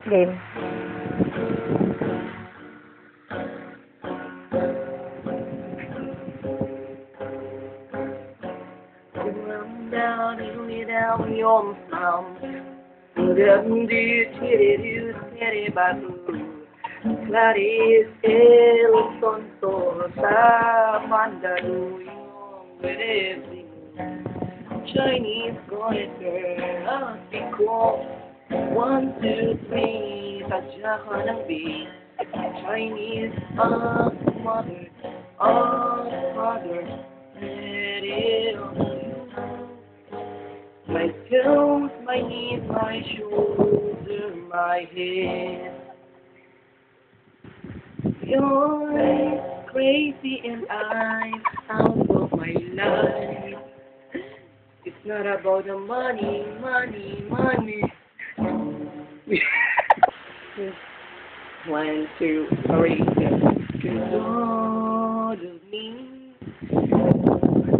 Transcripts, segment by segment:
Game. I'm down, you down, your mom. Clarice el tonto sa Mandaluyong with everything. Chinese corner at Pico 1, 2, 3 Tadya ka ng beat. Chinese mother father let it on you. My toes, my knees, my shoulder, my head. You're crazy and I'm out of my life. It's not about the money. 1, 2, 3, 'cause all of me,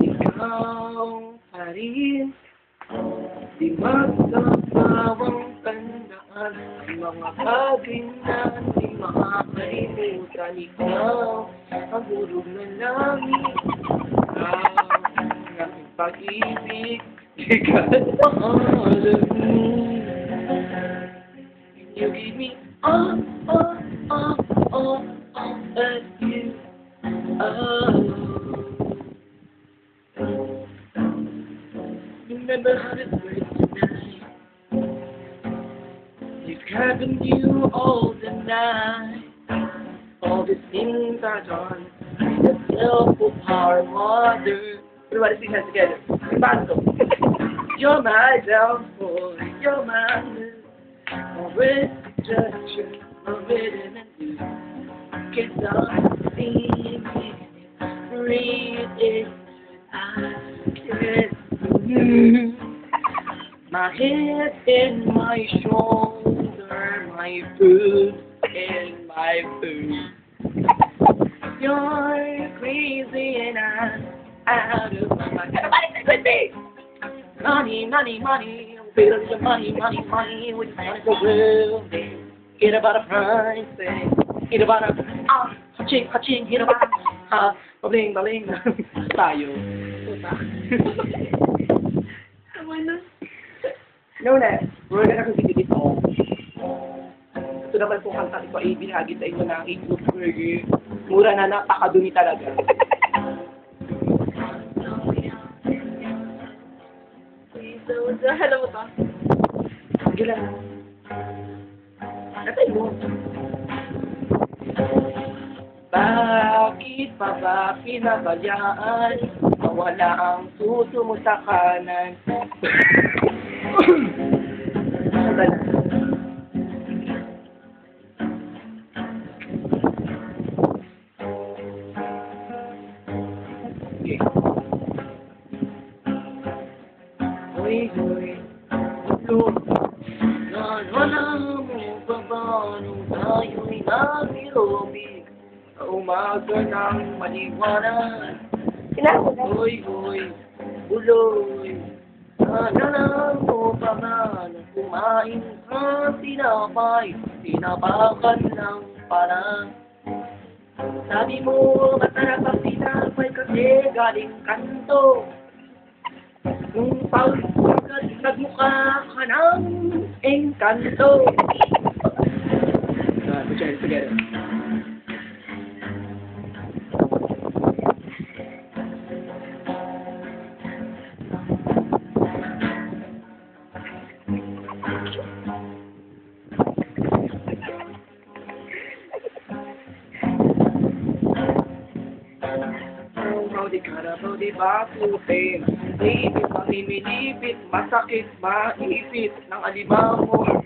ikaw pa rin. Di magkakawang tandaan ang mga bagay na di makakalimutan. Ikaw ang hulog na langit, ikaw ang aking pag-ibig. Ikaw all of me. You give me all of you. Remember how it was tonight. You've cabined you all the night. All the things I've done. The self-power mother. Everybody sing that together. Bando. You're my downfall. You're my moon. My rejection. My rhythm and blues. Get on me. Breathe in. I can't. My head and my shoulder, my food and my food. You're crazy and I'm out of my mind. Everybody sing with me! Money, feel the money, we just wanna go real big. Get about a price thing, get about a ka-ching, get about baling, tayo. No na, we're gonna continue dito. Ito naman po kanta ito ay binahagi sa inyo ng Igloo Burger. Mura na, napakadumi talaga. Alam mo to? Sige lang. Natay mo. Bakit pa ba pinabayaan? Wala ang puso mo sa kanan. Hoy, wala mo ba ba nung tayo'y nabirobig sa umaga ng maliwanag? Hoy, buloy, nalala mo pa ba na kumain ka tinapay, tinapakan ng parang. Sabi mo, masarap ang tinapay kasi galing kanto. Nung pagkakas, nagmukha ka ng engkanto. Put your hands together. Di karabaw, di bakutin. Ipit, mamimilipit, masakit, maipit ng alimango.